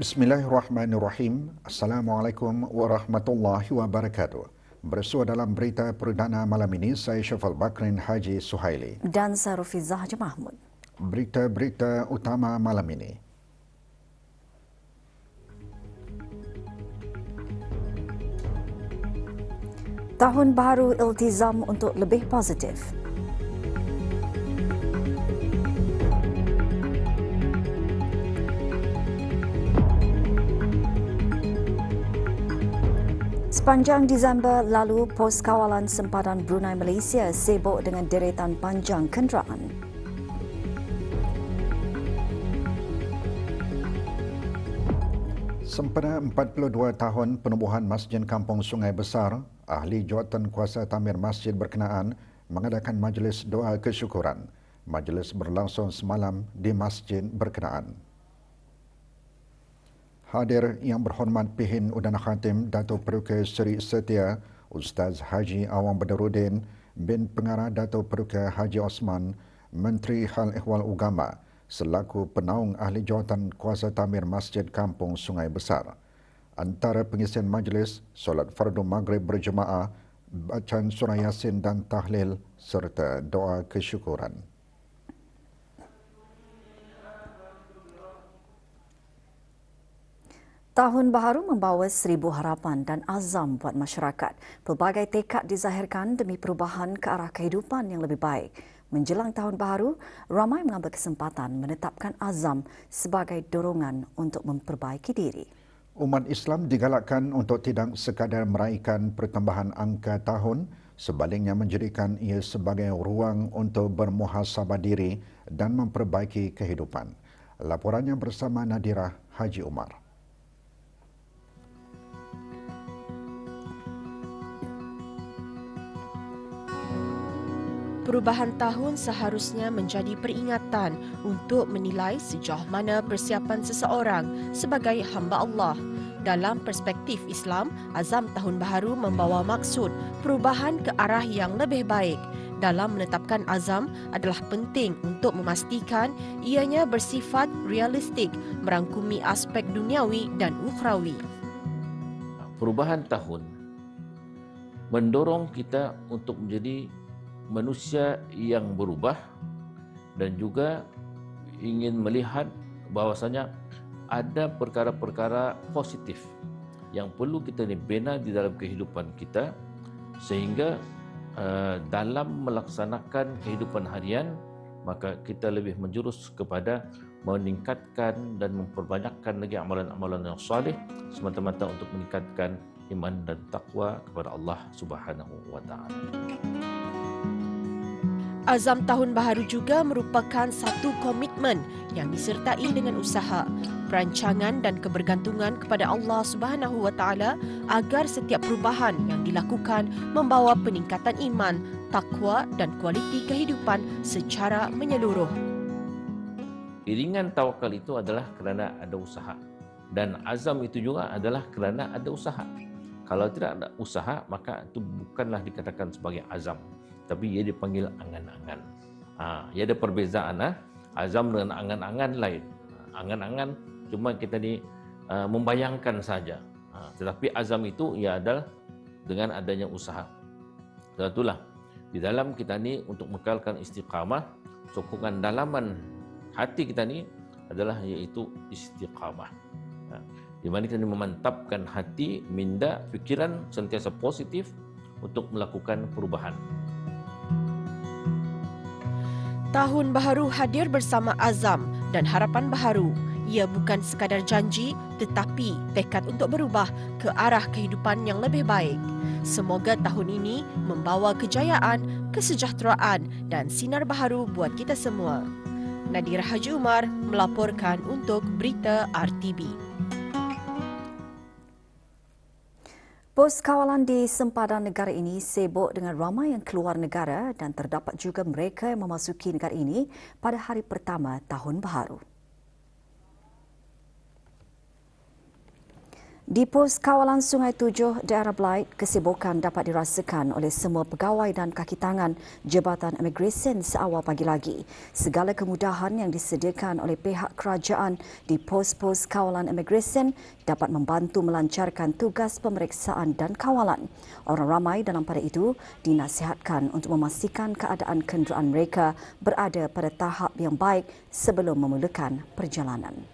Bismillahirrahmanirrahim. Assalamualaikum warahmatullahi wabarakatuh. Bersua dalam berita perdana malam ini, saya Syafal Bakrin Haji Suhaili. Dan saya Rufizah Haji Mahmud. Berita-berita utama malam ini. Tahun baru iltizam untuk lebih positif. Sepanjang Disember lalu, Pos Kawalan Sempadan Brunei Malaysia sibuk dengan deretan panjang kenderaan. Sempena 42 tahun penubuhan Masjid Kampung Sungai Besar, Ahli Jawatan Kuasa Tamir Masjid berkenaan mengadakan majlis doa kesyukuran. Majlis berlangsung semalam di masjid berkenaan. Hadir yang berhormat Pihin Udana Khatim Dato' Peruka Seri Setia Ustaz Haji Awang Badarudin bin Pengarah Dato' Peruka Haji Osman, Menteri Hal Ehwal Agama selaku penaung Ahli Jawatan Kuasa Tamir Masjid Kampung Sungai Besar. Antara pengisian majlis, solat fardu maghrib berjemaah, bacaan surah Yasin dan tahlil serta doa kesyukuran. Tahun baru membawa 1000 harapan dan azam buat masyarakat. Pelbagai tekad dizahirkan demi perubahan ke arah kehidupan yang lebih baik. Menjelang tahun baru, ramai mengambil kesempatan menetapkan azam sebagai dorongan untuk memperbaiki diri. Umat Islam digalakkan untuk tidak sekadar meraihkan pertambahan angka tahun, sebaliknya menjadikan ia sebagai ruang untuk bermuhasabah diri dan memperbaiki kehidupan. Laporannya bersama Nadirah Haji Umar. Perubahan tahun seharusnya menjadi peringatan untuk menilai sejauh mana persiapan seseorang sebagai hamba Allah. Dalam perspektif Islam, azam tahun baru membawa maksud perubahan ke arah yang lebih baik. Dalam menetapkan azam adalah penting untuk memastikan ianya bersifat realistik, merangkumi aspek duniawi dan ukhrawi. Perubahan tahun mendorong kita untuk menjadi manusia yang berubah dan juga ingin melihat bahawasanya ada perkara-perkara positif yang perlu kita bina di dalam kehidupan kita sehingga dalam melaksanakan kehidupan harian maka kita lebih menjurus kepada meningkatkan dan memperbanyakkan lagi amalan-amalan yang salih semata-mata untuk meningkatkan iman dan takwa kepada Allah Subhanahu wa taala. Azam tahun baharu juga merupakan satu komitmen yang disertai dengan usaha, perancangan dan kebergantungan kepada Allah Subhanahu wa taala agar setiap perubahan yang dilakukan membawa peningkatan iman, takwa dan kualiti kehidupan secara menyeluruh. Iringan tawakal itu adalah kerana ada usaha dan azam itu juga adalah kerana ada usaha. Kalau tidak ada usaha maka itu bukanlah dikatakan sebagai azam, tapi ia dipanggil angan-angan. Ia ada perbezaan. Azam dengan angan-angan lain. Angan-angan cuma kita ni membayangkan saja. Tetapi azam itu ia adalah dengan adanya usaha. Dan itulah di dalam kita ni untuk mengekalkan istiqamah, sokongan dalaman hati kita ni adalah iaitu istiqamah. Di mana kita memantapkan hati, minda, fikiran sentiasa positif untuk melakukan perubahan. Tahun baharu hadir bersama azam dan harapan baharu. Ia bukan sekadar janji tetapi tekad untuk berubah ke arah kehidupan yang lebih baik. Semoga tahun ini membawa kejayaan, kesejahteraan dan sinar baharu buat kita semua. Nadirah Haji Umar melaporkan untuk Berita RTB. Pos kawalan di sempadan negara ini sibuk dengan ramai yang keluar negara dan terdapat juga mereka yang memasuki negara ini pada hari pertama tahun baharu. Di pos kawalan Sungai Tujuh, daerah Belait, kesibukan dapat dirasakan oleh semua pegawai dan kaki tangan Jabatan Imigresen seawal pagi lagi. Segala kemudahan yang disediakan oleh pihak kerajaan di pos-pos kawalan imigresen dapat membantu melancarkan tugas pemeriksaan dan kawalan. Orang ramai dalam pada itu dinasihatkan untuk memastikan keadaan kenderaan mereka berada pada tahap yang baik sebelum memulakan perjalanan.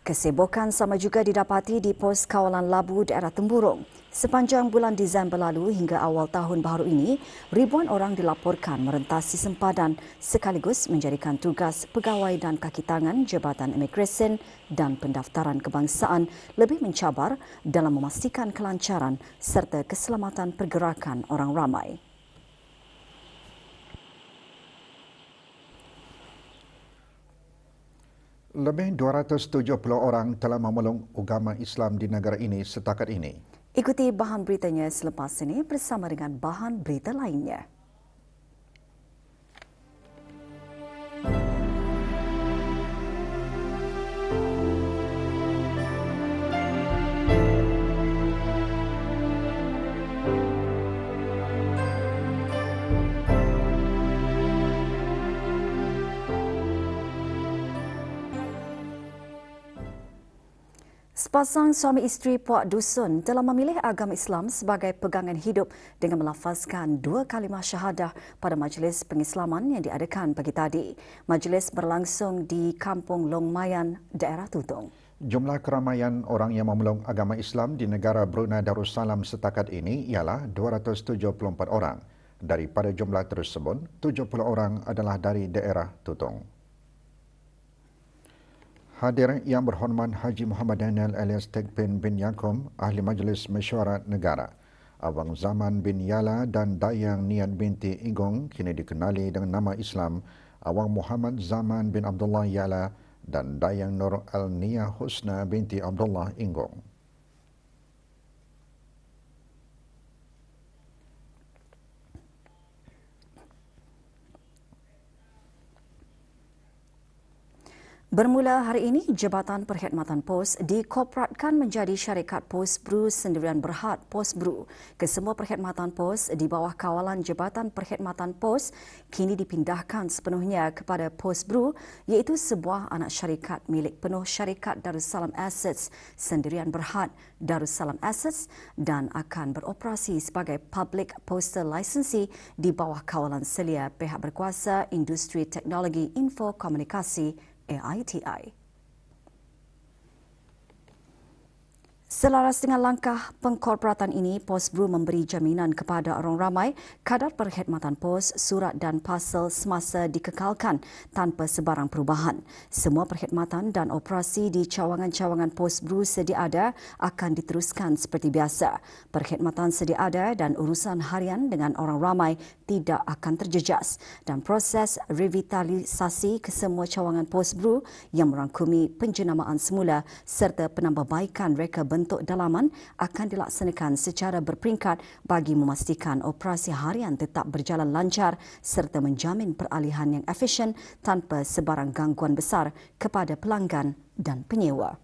Kesibukan sama juga didapati di pos kawalan Labu daerah Temburong. Sepanjang bulan Disember lalu hingga awal tahun baru ini, ribuan orang dilaporkan merentasi sempadan sekaligus menjadikan tugas pegawai dan kaki tangan Jabatan Imigresen dan Pendaftaran Kebangsaan lebih mencabar dalam memastikan kelancaran serta keselamatan pergerakan orang ramai. Lebih 270 orang telah memeluk agama Islam di negara ini setakat ini. Ikuti bahan beritanya selepas ini bersama dengan bahan berita lainnya. Sepasang suami isteri puak dusun telah memilih agama Islam sebagai pegangan hidup dengan melafazkan 2 kalimah syahadah pada majlis pengislaman yang diadakan pagi tadi. Majlis berlangsung di Kampung Longmayan, daerah Tutong. Jumlah keramaian orang yang memeluk agama Islam di negara Brunei Darussalam setakat ini ialah 274 orang. Daripada jumlah tersebut, 70 orang adalah dari daerah Tutong. Hadir Yang Berhormat Haji Muhammad Daniel alias Tekpin bin Yakum, Ahli Majlis Mesyuarat Negara, Abang Zaman bin Yala dan Dayang Niat binti Igong, kini dikenali dengan nama Islam, Abang Muhammad Zaman bin Abdullah Yala dan Dayang Nur Al-Niyah Husna binti Abdullah Igong. Bermula hari ini, Jabatan Perkhidmatan Pos dikorporatkan menjadi syarikat Pos Bru Sendirian Berhad Pos Bru. Kesemua perkhidmatan pos di bawah kawalan Jabatan Perkhidmatan Pos kini dipindahkan sepenuhnya kepada Pos Bru, iaitu sebuah anak syarikat milik penuh syarikat Darussalam Assets Sendirian Berhad Darussalam Assets dan akan beroperasi sebagai Public Postal Licensee di bawah kawalan selia pihak berkuasa Industri Teknologi Info Komunikasi AITI. Selaras dengan langkah pengkorporatan ini, Pos Bru memberi jaminan kepada orang ramai kadar perkhidmatan pos, surat dan parcel semasa dikekalkan tanpa sebarang perubahan. Semua perkhidmatan dan operasi di cawangan-cawangan Pos Bru sedia ada akan diteruskan seperti biasa. Perkhidmatan sedia ada dan urusan harian dengan orang ramai tidak akan terjejas dan proses revitalisasi kesemua cawangan Pos Bru yang merangkumi penjenamaan semula serta penambahbaikan reka bentuk dalaman akan dilaksanakan secara berperingkat bagi memastikan operasi harian tetap berjalan lancar serta menjamin peralihan yang efisien tanpa sebarang gangguan besar kepada pelanggan dan penyewa.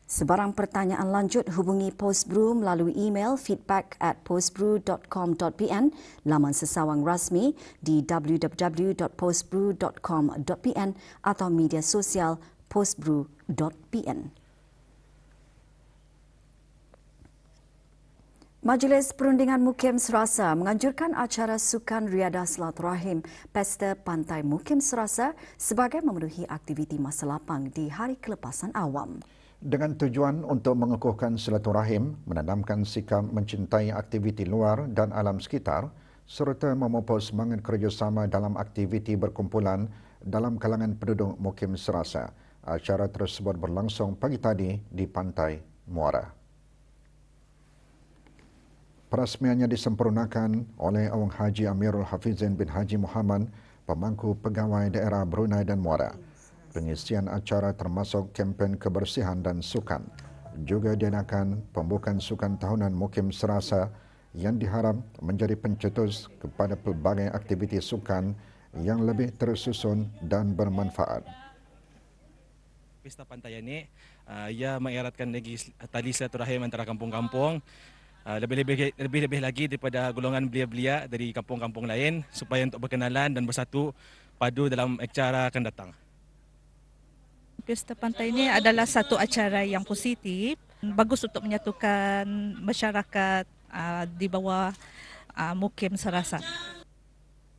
Sebarang pertanyaan lanjut hubungi Pos Bru melalui email feedback@postbru.com.pn, laman sesawang rasmi di www.postbru.com.pn atau media sosial postbru.pn. Majlis Perundingan Mukim Serasa menganjurkan acara Sukan Riadah Silaturahim Pesta Pantai Mukim Serasa sebagai memenuhi aktiviti masa lapang di Hari Kelepasan Awam. Dengan tujuan untuk mengukuhkan silaturahim, menanamkan sikap mencintai aktiviti luar dan alam sekitar, serta memupuk semangat kerjasama dalam aktiviti berkumpulan dalam kalangan penduduk Mukim Serasa. Acara tersebut berlangsung pagi tadi di Pantai Muara. Perasmiannya disempurnakan oleh Awang Haji Amirul Hafizin bin Haji Muhammad, pemangku pegawai daerah Brunei dan Muara. Pengisian acara termasuk kempen kebersihan dan sukan. juga diadakan pembukaan sukan tahunan Mukim Serasa yang diharap menjadi pencetus kepada pelbagai aktiviti sukan yang lebih tersusun dan bermanfaat. Pesta pantai ini ia mengeratkan lagi tali silaturahim antara kampung-kampung, lebih-lebih lagi daripada golongan belia-belia dari kampung-kampung lain supaya untuk berkenalan dan bersatu padu dalam acara akan datang. Pesta Pantai ini adalah satu acara yang positif, bagus untuk menyatukan masyarakat di bawah Mukim Serasa.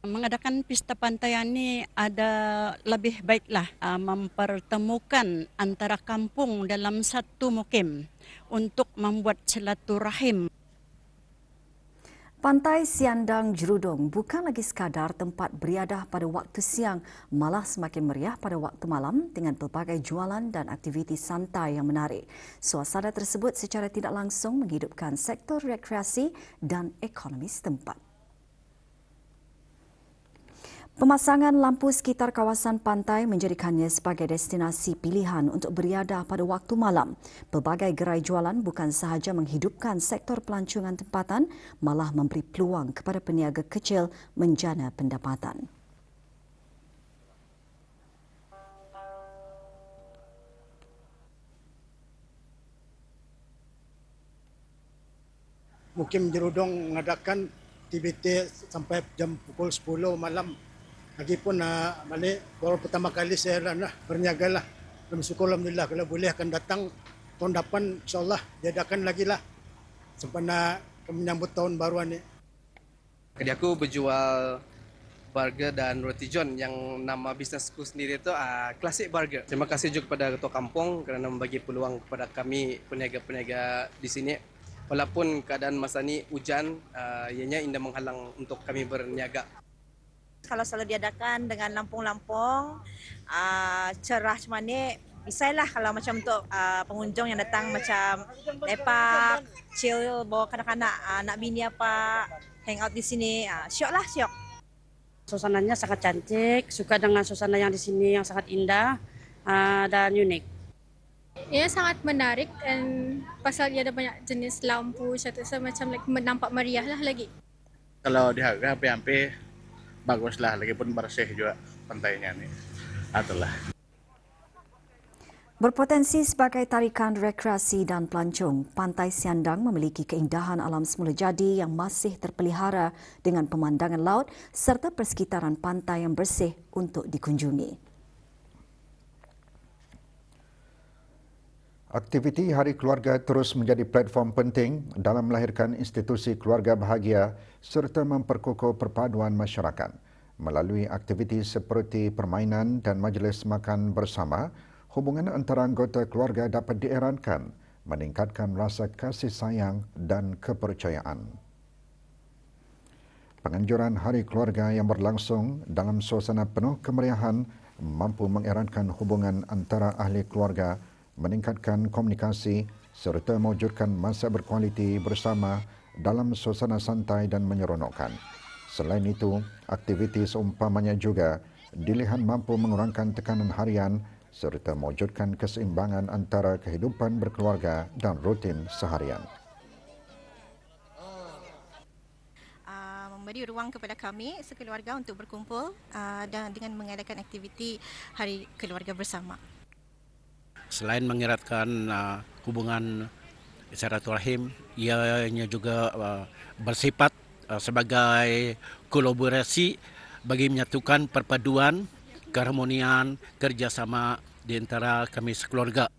Mengadakan Pesta Pantai ini ada lebih baiklah mempertemukan antara kampung dalam satu mukim untuk membuat silaturahim. Pantai Siandang Jerudong bukan lagi sekadar tempat beriadah pada waktu siang, malah semakin meriah pada waktu malam dengan pelbagai jualan dan aktiviti santai yang menarik. Suasana tersebut secara tidak langsung menghidupkan sektor rekreasi dan ekonomi setempat. Pemasangan lampu sekitar kawasan pantai menjadikannya sebagai destinasi pilihan untuk beriadah pada waktu malam. Pelbagai gerai jualan bukan sahaja menghidupkan sektor pelancongan tempatan, malah memberi peluang kepada peniaga kecil menjana pendapatan. Mukim Jerudong mengadakan aktiviti sampai jam pukul 10 malam. Lagipun balik baru pertama kali saya berniaga lah. Bersyukur alhamdulillah kalau boleh akan datang tahun depan insyaAllah diadakan lagi lah sempena menyambut tahun baru ini. Jadi aku berjual burger dan roti john yang nama bisnesku sendiri itu Classic Burger. Terima kasih juga kepada Ketua Kampung kerana membagi peluang kepada kami peniaga-peniaga di sini. Walaupun keadaan masa ini hujan, ianya indah menghalang untuk kami berniaga. Kalau selalu diadakan dengan lampung-lampung, cerah macam ni, bisailah kalau macam untuk pengunjung yang datang macam lepak, chill, bawa kanak-kanak, nak bini apa, hang out di sini, syok lah, syok. Suasananya sangat cantik, suka dengan suasana yang di sini yang sangat indah dan unik. Ia sangat menarik dan pasal ia ada banyak jenis lampu, macam nampak meriah lah lagi. Kalau di harga hampir baguslah, lagipun bersih juga pantainya ni. Itulah. Berpotensi sebagai tarikan rekreasi dan pelancong, Pantai Siandang memiliki keindahan alam semula jadi yang masih terpelihara dengan pemandangan laut serta persekitaran pantai yang bersih untuk dikunjungi. Aktiviti Hari Keluarga terus menjadi platform penting dalam melahirkan institusi keluarga bahagia serta memperkukuh perpaduan masyarakat. Melalui aktiviti seperti permainan dan majlis makan bersama, hubungan antara anggota keluarga dapat dieratkan, meningkatkan rasa kasih sayang dan kepercayaan. Penganjuran Hari Keluarga yang berlangsung dalam suasana penuh kemeriahan mampu mengeratkan hubungan antara ahli keluarga, meningkatkan komunikasi serta mewujudkan masa berkualiti bersama dalam suasana santai dan menyeronokkan. Selain itu, aktiviti seumpamanya juga dilihat mampu mengurangkan tekanan harian serta mewujudkan keseimbangan antara kehidupan berkeluarga dan rutin seharian. Memberi ruang kepada kami sekeluarga untuk berkumpul dan dengan mengadakan aktiviti Hari Keluarga bersama. Selain mengeratkan hubungan silaturahim, ianya juga bersifat sebagai kolaborasi bagi menyatukan perpaduan, keharmonian, kerjasama di antara kami sekeluarga.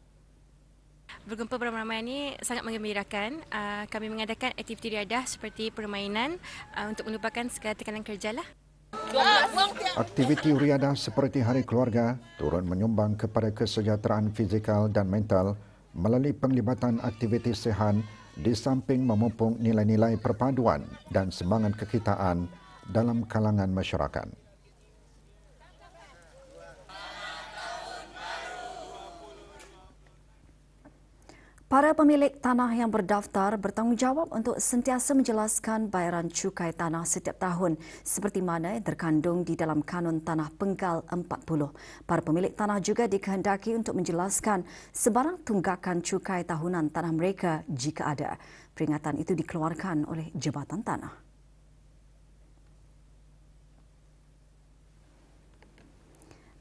Berkumpul beramai-ramai ini sangat menggembirakan. Kami mengadakan aktiviti riadah seperti permainan untuk melupakan segala tekanan kerja lah. Aktiviti riadah seperti Hari Keluarga turut menyumbang kepada kesejahteraan fizikal dan mental melalui penglibatan aktiviti sihat di samping memupuk nilai-nilai perpaduan dan semangat kekitaan dalam kalangan masyarakat. Para pemilik tanah yang berdaftar bertanggungjawab untuk sentiasa menjelaskan bayaran cukai tanah setiap tahun seperti mana yang terkandung di dalam Kanun Tanah Penggal 40. Para pemilik tanah juga dikehendaki untuk menjelaskan sebarang tunggakan cukai tahunan tanah mereka jika ada. Peringatan itu dikeluarkan oleh Jabatan Tanah.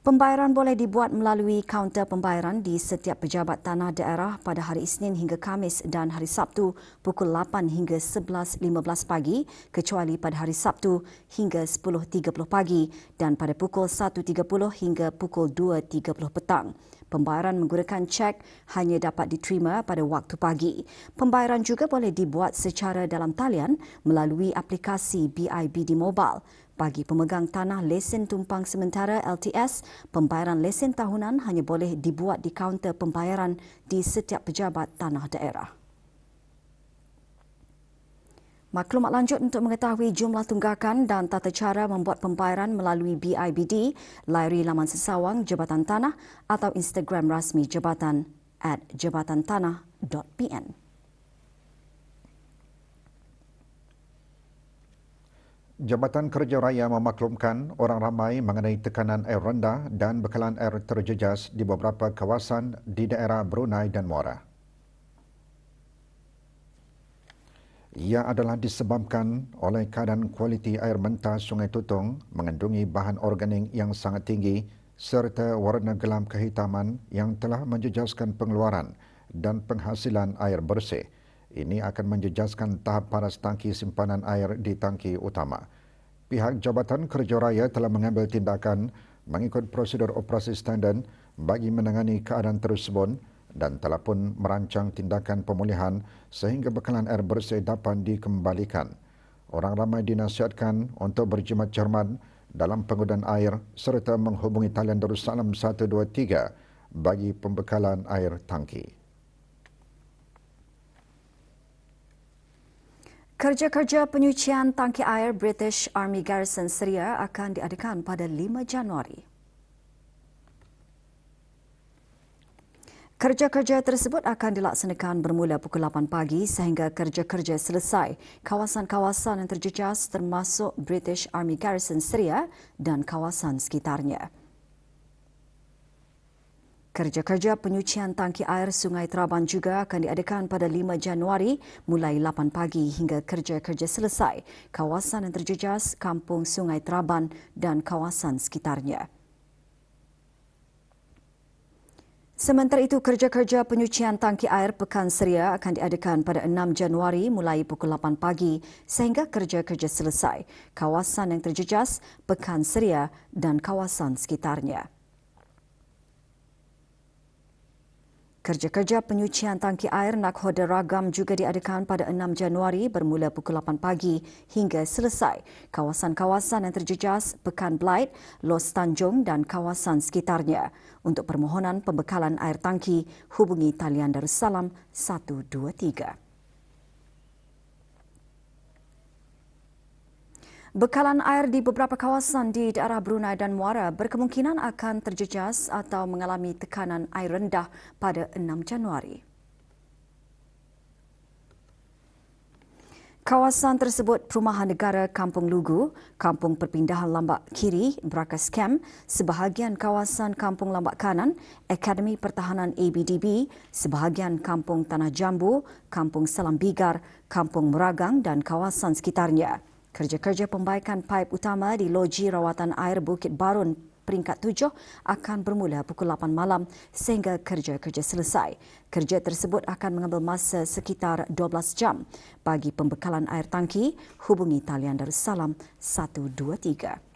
Pembayaran boleh dibuat melalui kaunter pembayaran di setiap pejabat tanah daerah pada hari Isnin hingga Khamis dan hari Sabtu pukul 8 hingga 11.15 pagi kecuali pada hari Sabtu hingga 10.30 pagi dan pada pukul 1.30 hingga pukul 2.30 petang. Pembayaran menggunakan cek hanya dapat diterima pada waktu pagi. Pembayaran juga boleh dibuat secara dalam talian melalui aplikasi BIBD Mobile. Bagi pemegang tanah lesen tumpang sementara LTS, pembayaran lesen tahunan hanya boleh dibuat di kaunter pembayaran di setiap pejabat tanah daerah. Maklumat lanjut untuk mengetahui jumlah tunggakan dan tata cara membuat pembayaran melalui BIBD, layari laman sesawang Jabatan Tanah atau Instagram rasmi Jabatan @jabatantanah.pn. Jabatan Kerja Raya memaklumkan orang ramai mengenai tekanan air rendah dan bekalan air terjejas di beberapa kawasan di daerah Brunei dan Muara. Ia adalah disebabkan oleh keadaan kualiti air mentah Sungai Tutong mengandungi bahan organik yang sangat tinggi serta warna gelap kehitaman yang telah menjejaskan pengeluaran dan penghasilan air bersih. Ini akan menjejaskan tahap paras tangki simpanan air di tangki utama. Pihak Jabatan Kerja Raya telah mengambil tindakan mengikut prosedur operasi standard bagi menangani keadaan tersebut dan telah pun merancang tindakan pemulihan sehingga bekalan air bersih dapat dikembalikan. Orang ramai dinasihatkan untuk berjimat cermat dalam penggunaan air serta menghubungi talian Darussalam 123 bagi pembekalan air tangki. Kerja-kerja penyucian tangki air British Army Garrison Seria akan diadakan pada 5 Januari. Kerja-kerja tersebut akan dilaksanakan bermula pukul 8 pagi sehingga kerja-kerja selesai. Kawasan-kawasan yang terjejas termasuk British Army Garrison Seria dan kawasan sekitarnya. Kerja-kerja penyucian tangki air Sungai Traban juga akan diadakan pada 5 Januari mulai 8 pagi hingga kerja-kerja selesai. Kawasan yang terjejas Kampung Sungai Traban dan kawasan sekitarnya. Sementara itu, kerja-kerja penyucian tangki air Pekan Seria akan diadakan pada 6 Januari mulai pukul 8 pagi sehingga kerja-kerja selesai. Kawasan yang terjejas Pekan Seria dan kawasan sekitarnya. Kerja-kerja penyucian tangki air Nakhoda Ragam juga diadakan pada 6 Januari bermula pukul 8 pagi hingga selesai. Kawasan-kawasan yang terjejas Pekan Blight, Los Tanjung dan kawasan sekitarnya. Untuk permohonan pembekalan air tangki, hubungi talian Darussalam 123. Bekalan air di beberapa kawasan di daerah Brunei dan Muara berkemungkinan akan terjejas atau mengalami tekanan air rendah pada 6 Januari. Kawasan tersebut Perumahan Negara Kampung Lugu, Kampung Perpindahan Lambak Kiri, Brakas Camp, sebahagian kawasan Kampung Lambak Kanan, Akademi Pertahanan ABDB, sebahagian Kampung Tanah Jambu, Kampung Salam Bigar, Kampung Meragang dan kawasan sekitarnya. Kerja-kerja pembaikan paip utama di Loji Rawatan Air Bukit Barun peringkat 7 akan bermula pukul 8 malam sehingga kerja-kerja selesai. Kerja tersebut akan mengambil masa sekitar 12 jam. Bagi pembekalan air tangki, hubungi talian Darussalam 123.